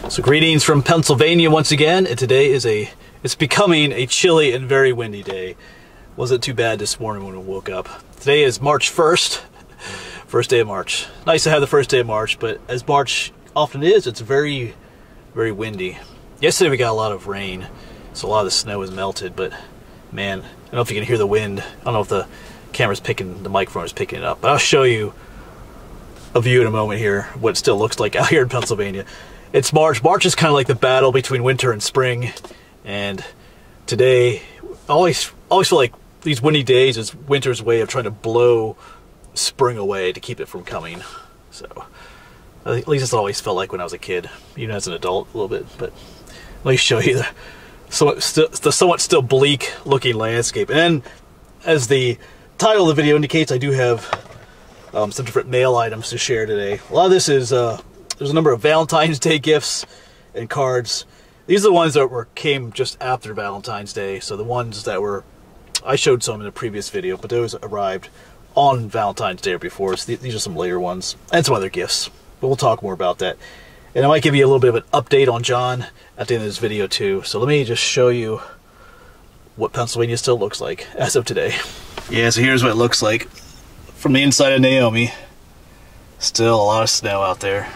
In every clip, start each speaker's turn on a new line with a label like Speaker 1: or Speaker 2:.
Speaker 1: So greetings from Pennsylvania once again, and today is it's becoming a chilly and very windy day. Wasn't too bad this morning when we woke up. Today is March 1st, first day of March. Nice to have the first day of March, but as March often is, it's very, very windy. Yesterday we got a lot of rain, so a lot of the snow is melted, but man, I don't know if you can hear the wind. I don't know if the camera's picking, the microphone is picking it up, but I'll show you a view in a moment here, what it still looks like out here in Pennsylvania. It's March. March is kind of like the battle between winter and spring, and today, I always feel like these windy days is winter's way of trying to blow spring away to keep it from coming. So, at least it's always felt like when I was a kid, even as an adult a little bit, but let me show you the somewhat still bleak looking landscape. And then, as the title of the video indicates, I do have some different mail items to share today. A lot of this is, there's a number of Valentine's Day gifts and cards. These are the ones that came just after Valentine's Day. So the ones that I showed some in a previous video, but those arrived on Valentine's Day or before. So these are some later ones and some other gifts, but we'll talk more about that. And I might give you a little bit of an update on John at the end of this video too. So let me just show you what Pennsylvania still looks like as of today. Yeah, so here's what it looks like from the inside of Naomi. Still a lot of snow out there.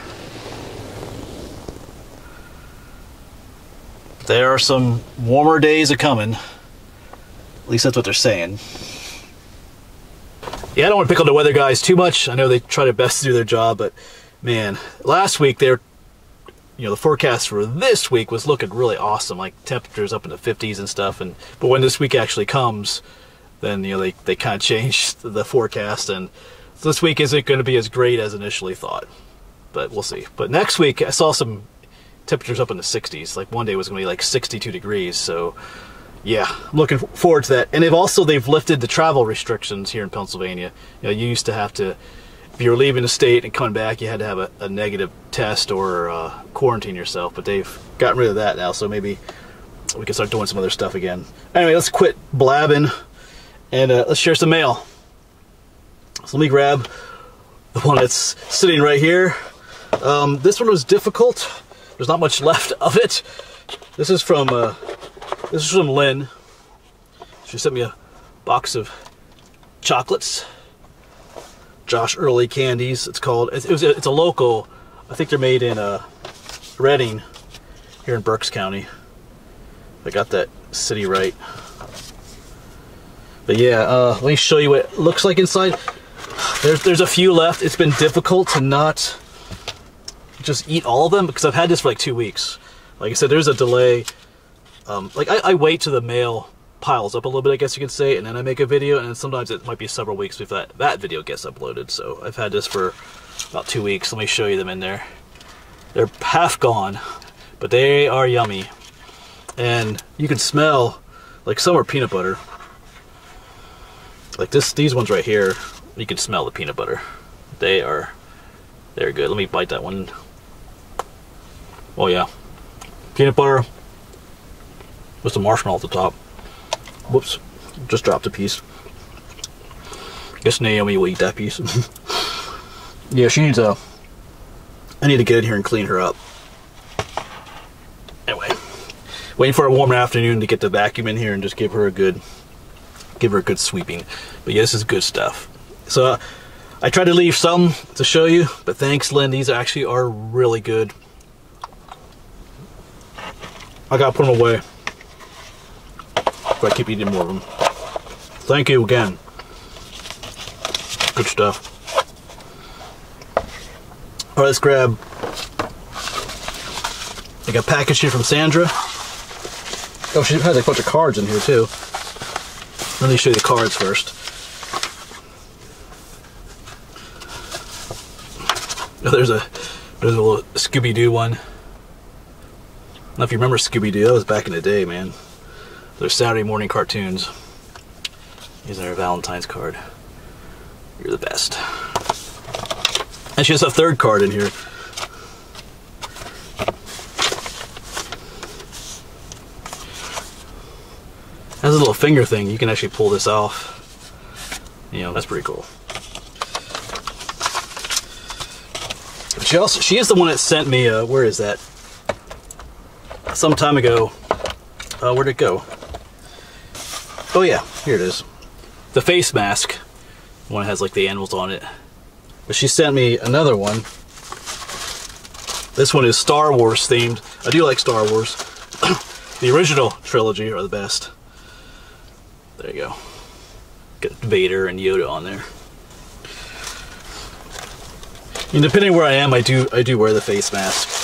Speaker 1: There are some warmer days a-coming. At least that's what they're saying. Yeah, I don't want to pick on the weather guys too much. I know they try their best to do their job, but man, last week the forecast for this week was looking really awesome, like temperatures up in the 50s and stuff. But when this week actually comes, then they kind of changed the forecast, and this week isn't going to be as great as initially thought. But we'll see. But next week I saw some temperatures up in the 60s. Like one day was going to be like 62 degrees. So yeah, I'm looking forward to that. And they've lifted the travel restrictions here in Pennsylvania. You used to have to, if you were leaving the state and coming back, you had to have a negative test or quarantine yourself. But they've gotten rid of that now, so maybe we can start doing some other stuff again. Anyway, let's quit blabbing and let's share some mail. So let me grab the one that's sitting right here. This one was difficult. There's not much left of it. This is from Lynn. She sent me a box of chocolates. Josh Early Candies, it's called. It's a local. I think they're made in Reading, here in Berks County. I got that city right. But yeah, let me show you what it looks like inside. There's a few left. It's been difficult to not just eat all of them because I've had this for like 2 weeks. Like I said, there's a delay. I wait till the mail piles up a little bit, I guess you could say, and then I make a video, and then sometimes it might be several weeks before that video gets uploaded. So I've had this for about 2 weeks. Let me show you them in there. They're half gone, but they are yummy. And you can smell, like some are peanut butter. Like these ones right here, you can smell the peanut butter. They're good. Let me bite that one. Oh yeah, peanut butter with some marshmallow at the top. Whoops, just dropped a piece. I guess Naomi will eat that piece. Yeah, she needs I need to get in here and clean her up. Anyway, waiting for a warmer afternoon to get the vacuum in here and just give her a good sweeping. But yeah, this is good stuff. So I tried to leave some to show you, but thanks, Lynn. These actually are really good. I gotta put them away if I keep eating more of them. Thank you again. Good stuff. All right, let's grab. I got a package here from Sandra. Oh, she has a bunch of cards in here too. Let me show you the cards first. Oh, there's a little Scooby-Doo one. I don't know if you remember Scooby-Doo. That was back in the day, man. Those Saturday morning cartoons. Here's our Valentine's card. You're the best. And she has a third card in here. It has a little finger thing. You can actually pull this off. That's pretty cool. She is the one that sent me, where is that? some time ago. Where'd it go? Oh yeah, here it is. The face mask. One has like the animals on it. But she sent me another one. This one is Star Wars themed. I do like Star Wars. The original trilogy are the best. There you go. Got Vader and Yoda on there. And depending where I am, I do wear the face mask.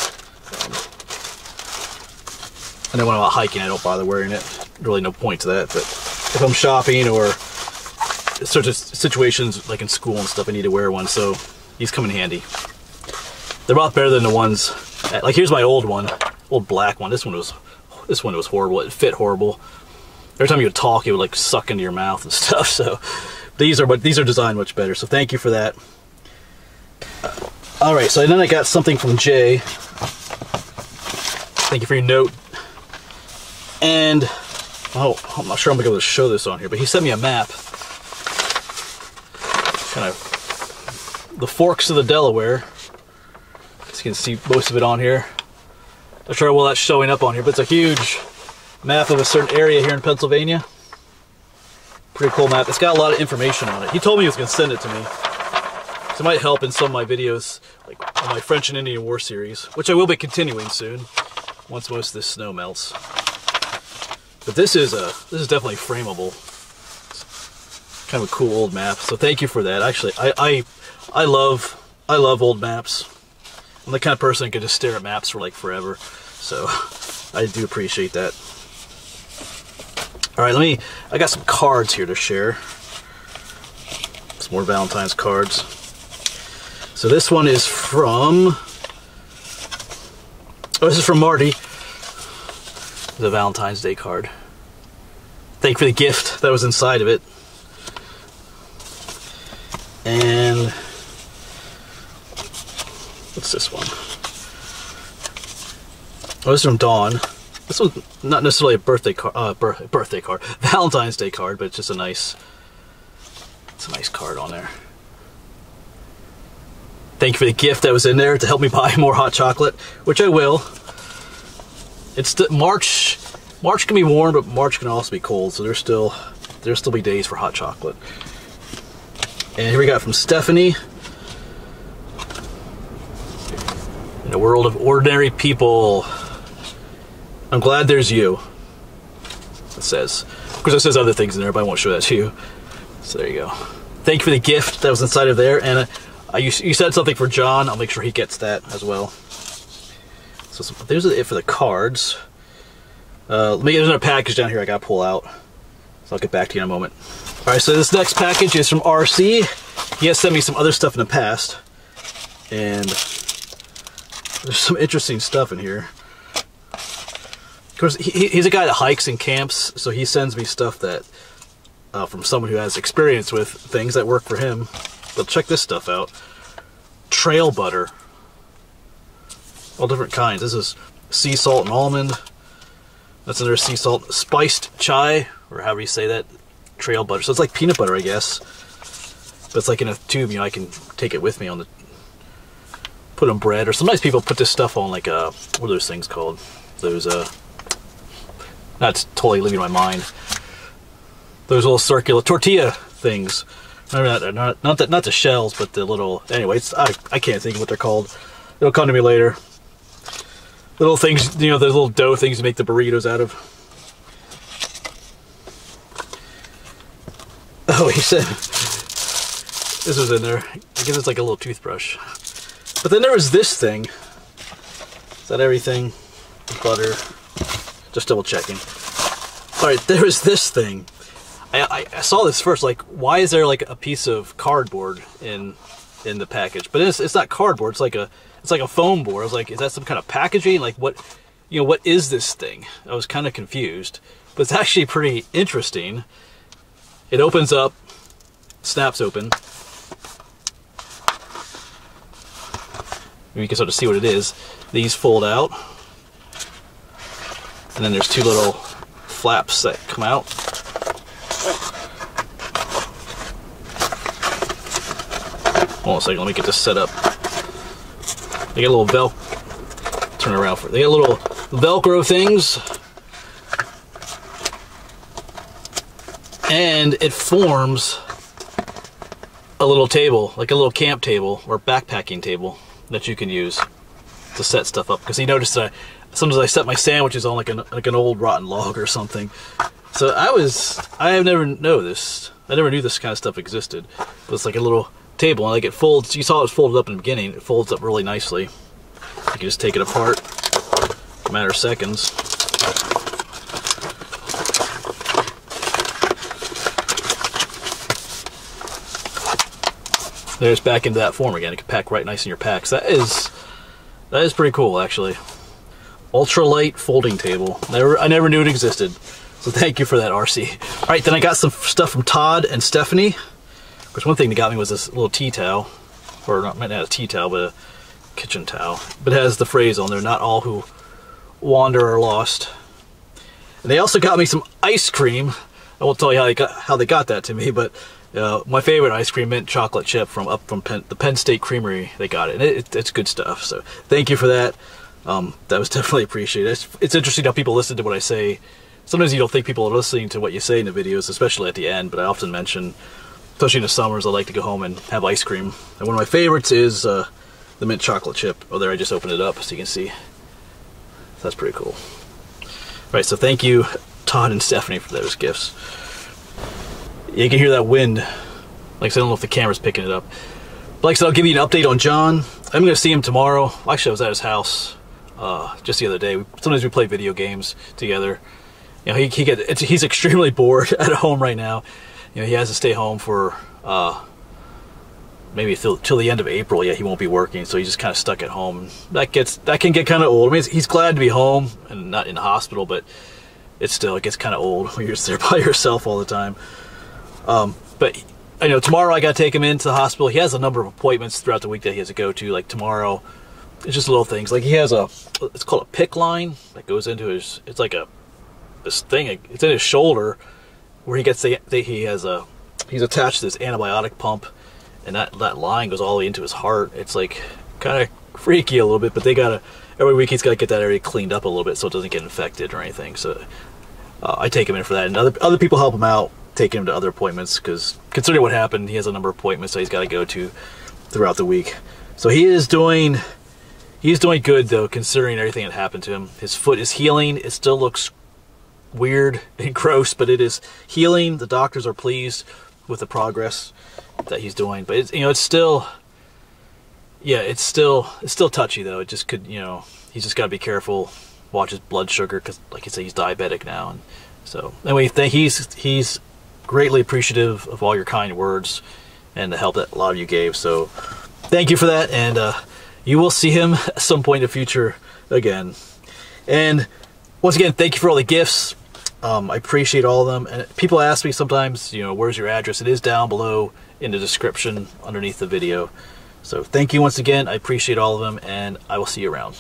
Speaker 1: And then when I'm out hiking, I don't bother wearing it. Really no point to that. But if I'm shopping or such situations like in school and stuff, I need to wear one. So these come in handy. They're a lot better than the ones. Like here's my old one, old black one. This one was horrible. It fit horrible. Every time you would talk, it would like suck into your mouth and stuff. So these are designed much better. So thank you for that. All right, so then I got something from Jay. Thank you for your note. And, oh, I'm not sure I'm gonna be able to show this on here, but he sent me a map. Kind of the forks of the Delaware. As you can see most of it on here. Not sure how well that's showing up on here, but it's a huge map of a certain area here in Pennsylvania. Pretty cool map. It's got a lot of information on it. He told me he was gonna send it to me. So it might help in some of my videos, like on my French and Indian War series, which I will be continuing soon, once most of this snow melts. But this is definitely frameable. It's kind of a cool old map. So thank you for that. Actually, I love old maps. I'm the kind of person that can just stare at maps for like forever. So I do appreciate that. All right, I got some cards here to share. Some more Valentine's cards. So this one is from, this is from Marty. The Valentine's Day card. Thank you for the gift that was inside of it. And what's this one? Oh, this is from Dawn. This one's not necessarily a birthday card, Valentine's Day card, but it's just a nice card on there. Thank you for the gift that was in there to help me buy more hot chocolate, which I will. It's March. March can be warm, but March can also be cold, so there'll still be days for hot chocolate. And here we got from Stephanie. In a world of ordinary people, I'm glad there's you. It says. Of course, it says other things in there, but I won't show that to you. So there you go. Thank you for the gift that was inside of there, and you said something for John. I'll make sure he gets that as well. So there's it for the cards. There's another package down here I gotta pull out. So I'll get back to you in a moment. Alright, so this next package is from RC. He has sent me some other stuff in the past. And there's some interesting stuff in here. Of course, he's a guy that hikes and camps, so he sends me stuff that from someone who has experience with things that work for him. But check this stuff out. Trail butter. All different kinds. This is sea salt and almond. That's another sea salt. Spiced chai, or however you say that. Trail butter. So it's like peanut butter, I guess. But it's like in a tube, you know, I can take it with me on the... Put on bread. Or sometimes people put this stuff on like, what are those things called? Those, that's totally leaving my mind. Those little circular tortilla things. Not the shells, but the little... Anyway, I can't think of what they're called. It'll come to me later. Little things, you know, those little dough things you make the burritos out of. Oh, he said... This was in there. I guess it's like a little toothbrush. But then there was this thing. Is that everything? Butter. Just double checking. Alright, there was this thing. I saw this first, like, why is there like a piece of cardboard in the package? But it's not cardboard, it's like a foam board. I was like, is that some kind of packaging? Like what is this thing? I was kind of confused. But it's actually pretty interesting. It opens up, snaps open. You can sort of see what it is. These fold out. And then there's two little flaps that come out. Hold on a second, let me get this set up. They got a little turn around for it. They got little Velcro things. And it forms a little table, like a little camp table or backpacking table that you can use to set stuff up. Because he noticed that sometimes I set my sandwiches on like an old rotten log or something. So I have never noticed. I never knew this kind of stuff existed. But it's like a little table, and like it folds. You saw it was folded up in the beginning. It folds up really nicely. You can just take it apart in a matter of seconds. There's back into that form again. It can pack right nice in your packs. That is pretty cool, actually. Ultralight folding table. I never knew it existed. So thank you for that, RC. All right, then I got some stuff from Todd and Stephanie. Of course, one thing that got me was this little tea towel, or not a tea towel, but a kitchen towel. But it has the phrase on there: "Not all who wander are lost." And they also got me some ice cream. I won't tell you how they got that to me, but my favorite ice cream, mint chocolate chip from the Penn State Creamery. They got it, and it's good stuff. So thank you for that. That was definitely appreciated. It's interesting how people listen to what I say. Sometimes you don't think people are listening to what you say in the videos, especially at the end, but I often mention, especially in the summers, I like to go home and have ice cream. And one of my favorites is the mint chocolate chip. Oh, there, I just opened it up so you can see. That's pretty cool. All right, so thank you, Todd and Stephanie, for those gifts. You can hear that wind. Like I said, I don't know if the camera's picking it up. But like I said, I'll give you an update on John. I'm going to see him tomorrow. Actually, I was at his house just the other day. Sometimes we play video games together. You know, he's extremely bored at home right now. You know, he has to stay home for maybe till the end of April. Yeah, he won't be working, so he's just kind of stuck at home. That can get kind of old. I mean, he's glad to be home and not in the hospital, but it gets kind of old when you're just there by yourself all the time. But I know tomorrow I got to take him into the hospital. He has a number of appointments throughout the week that he has to go to. Like tomorrow, it's just little things. Like he has it's called a PICC line that goes into his. It's like this thing. It's in his shoulder where he gets he's attached to this antibiotic pump, and that line goes all the way into his heart. It's like kind of freaky a little bit, but every week he's got to get that area cleaned up a little bit so it doesn't get infected or anything. So I take him in for that, and other people help him out, taking him to other appointments, because considering what happened, he has a number of appointments that he's got to go to throughout the week. So he's doing good though, considering everything that happened to him. His foot is healing. It still looks weird and gross, but it is healing. The doctors are pleased with the progress that he's doing, but it's still touchy though. It just could, he's just got to be careful, watch his blood sugar, because like I say, he's diabetic now. And so anyway, he's greatly appreciative of all your kind words and the help that a lot of you gave. So thank you for that, and you will see him at some point in the future again. And once again, thank you for all the gifts. I appreciate all of them. And people ask me sometimes, where's your address? It is down below in the description underneath the video. So thank you once again. I appreciate all of them, and I will see you around.